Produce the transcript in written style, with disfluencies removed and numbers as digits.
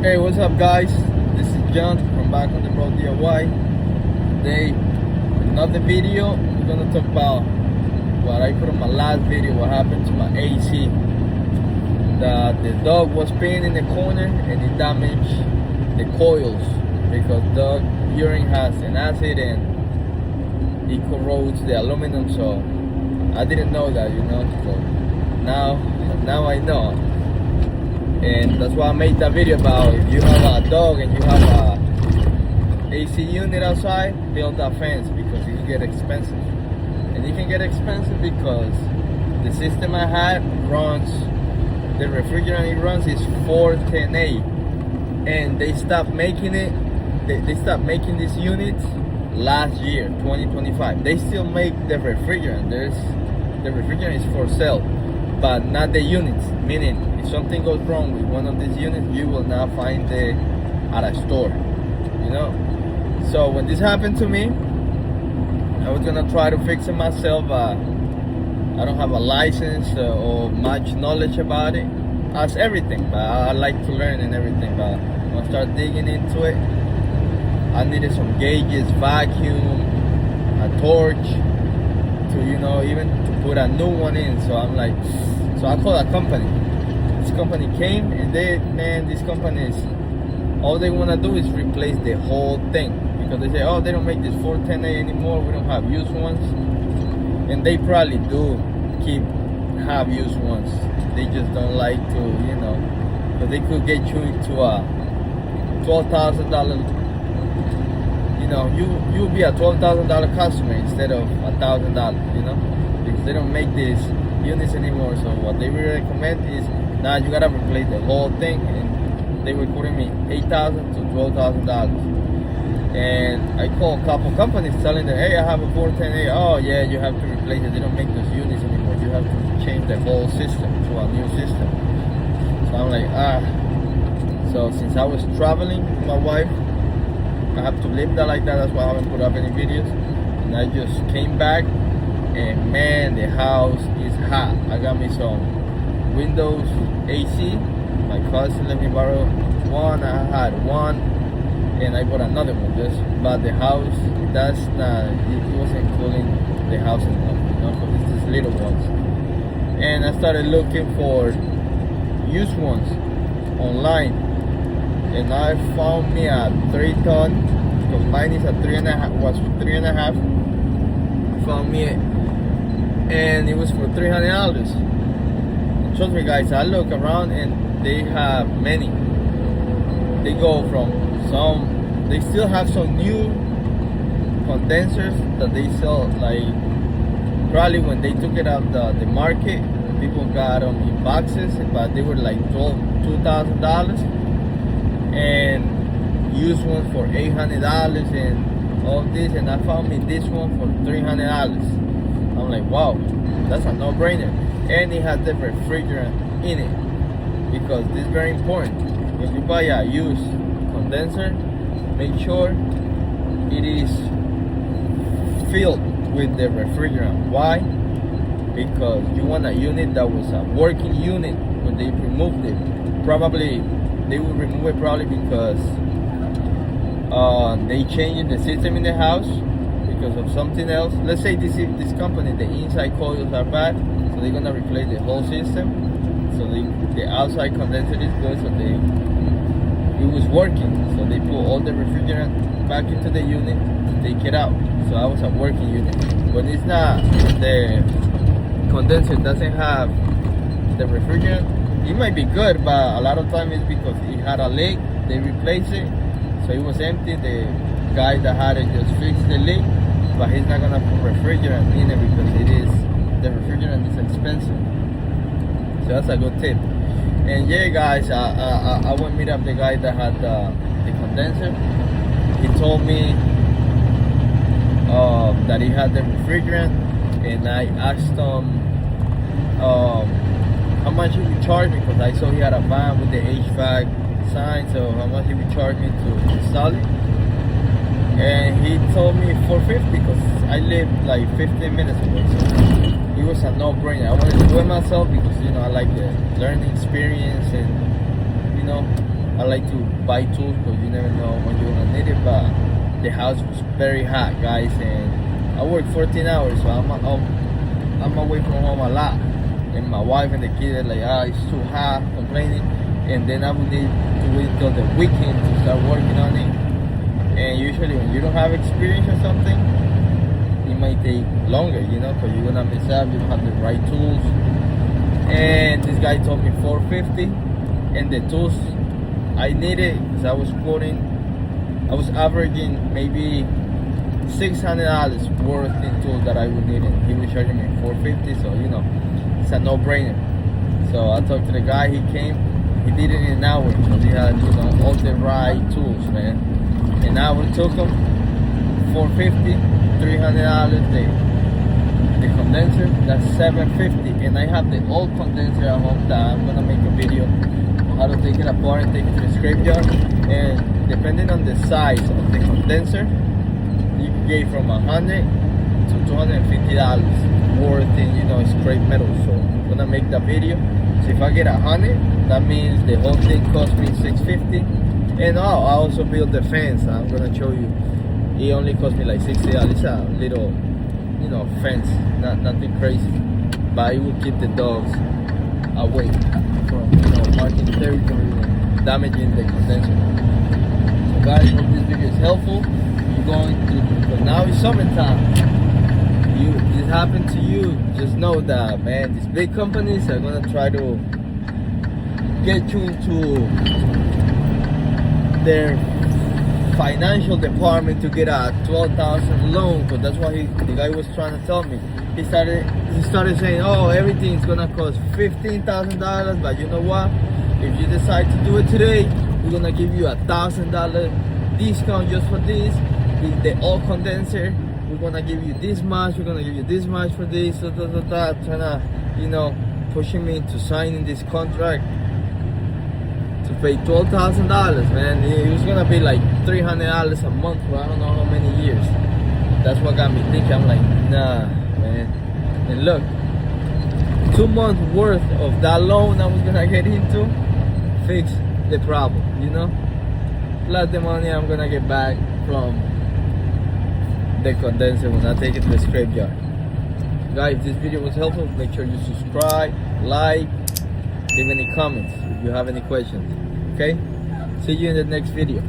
Hey, what's up guys? This is John from backontheroaddiy. Today, another video. We're gonna talk about what I put on my last video, what happened to my AC. The dog was peeing in the corner and it damaged the coils because dog urine has an acid and it corrodes the aluminum, so I didn't know that, so now I know. And that's why I made that video about if you have a dog and you have a AC unit outside, build that fence because it can get expensive. And it can get expensive because the system I had runs, the refrigerant it runs is 410A, and they stopped making it. They stopped making these units last year, 2025. They still make the refrigerant. The refrigerant is for sale, but not the units. Meaning, if something goes wrong with one of these units, you will not find it at a store. So when this happened to me, I was gonna try to fix it myself. I don't have a license or much knowledge about it. As everything, but I like to learn and everything. But when I start digging into it, I needed some gauges, vacuum, a torch, to even to put a new one in. So I'm like, so I called a company. This company came and these companies, all they want to do is replace the whole thing, because they say, oh, they don't make this 410A anymore, we don't have used ones. And they probably do have used ones, they just don't like to, because they could get you into a $12,000, you'll be a $12,000 customer instead of $1,000, because they don't make these units anymore. So what they really recommend is, now you gotta replace the whole thing, and they were quoting me $8,000 to $12,000. And I called a couple companies telling them, hey, I have a 410A. Oh yeah, you have to replace it. They don't make those units anymore. You have to change the whole system to a new system. So I'm like, So since I was traveling with my wife, I have to leave that like that. That's why I haven't put up any videos. And I just came back, and man, the house is hot. I got me some Windows AC. My cousin let me borrow one. I had one, and I bought another one. But the house, it wasn't cooling the house enough, because it's these little ones. And I started looking for used ones online, and I found me a 3-ton, because mine is a 3.5. Found me it, and it was for $300. And trust me guys, I look around and they have many. They go from they still have some new condensers that they sell, like probably when they took it out the market, people got them in boxes, but they were like $2,000, and used one for $800 and all this, and I found me this one for $300. I'm like, wow, that's a no-brainer. And it has the refrigerant in it, because this is very important. When you buy a used condenser, make sure it is filled with the refrigerant. Why? Because you want a unit that was a working unit when they removed it. Probably they will remove it because they changed the system in the house because of something else. Let's say this company, the inside coils are bad, so they're gonna replace the whole system. So the outside condenser is good, so it was working. So they put all the refrigerant back into the unit to take it out. So that was a working unit. When it's not, the condenser doesn't have the refrigerant, it might be good, but a lot of time it's because it had a leak. They replaced it, so it was empty. The guy that had it just fixed the leak, but he's not gonna put refrigerant in it because the refrigerant is expensive. So that's a good tip. And yeah guys, I went meet up the guy that had the condenser. He told me that he had the refrigerant, and I asked him how much he would charge me, because I saw he had a van with the HVAC sign, so how much he would charge me to install it. And he told me $450, because I live like 15 minutes away, so it was a no-brainer. I wanted to do it myself because I like the learning experience, and I like to buy tools because you never know when you're gonna need it. But the house was very hot, guys, and I work 14 hours, so I'm away from home a lot. And my wife and the kids are like, it's too hot, complaining. And then I would need to wait till the weekend to start working on it. And usually when you don't have experience or something, it might take longer, because you're gonna mess up, you don't have the right tools. And this guy told me $450, and the tools I needed, because I was averaging maybe $600 worth in tools that I would need, and he was charging me $450, so it's a no-brainer. So I talked to the guy, he came, he did it in an hour, because he had all the right tools, man. And I would took him $450, $300 the condenser, that's $750, and I have the old condenser at home that I'm gonna make a video on how to take it apart and take it to the scrapyard. And depending on the size of the condenser, you can get from $100 to $250 worth in scrap metal. So I'm gonna make that video. So if I get 100, that means the whole thing cost me $650. And I also built the fence. I'm gonna show you. It only cost me like $60. It's a little, fence, nothing crazy, but it will keep the dogs away from, marking territory and damaging the condenser. So guys, hope this video is helpful. You're going to, because now it's summertime. This happened to you, just know that, man, these big companies are gonna try to get you into their financial department to get a $12,000 loan, because that's what the guy was trying to tell me. He started saying, everything's gonna cost $15,000, but you know what? If you decide to do it today, we're gonna give you $1,000 discount just for this. The old condenser, we're gonna give you this much. We're gonna give you this much for this. Trying to, pushing me into signing this contract to pay $12,000, man. It was gonna be like $300 a month for I don't know how many years. That's what got me thinking. I'm like, nah, man. And look, 2 months worth of that loan I was gonna get into fix the problem, plus the money I'm gonna get back from the condenser when I take it to the scrapyard. Guys, if this video was helpful, make sure you subscribe, like, leave any comments if you have any questions. Okay, see you in the next video.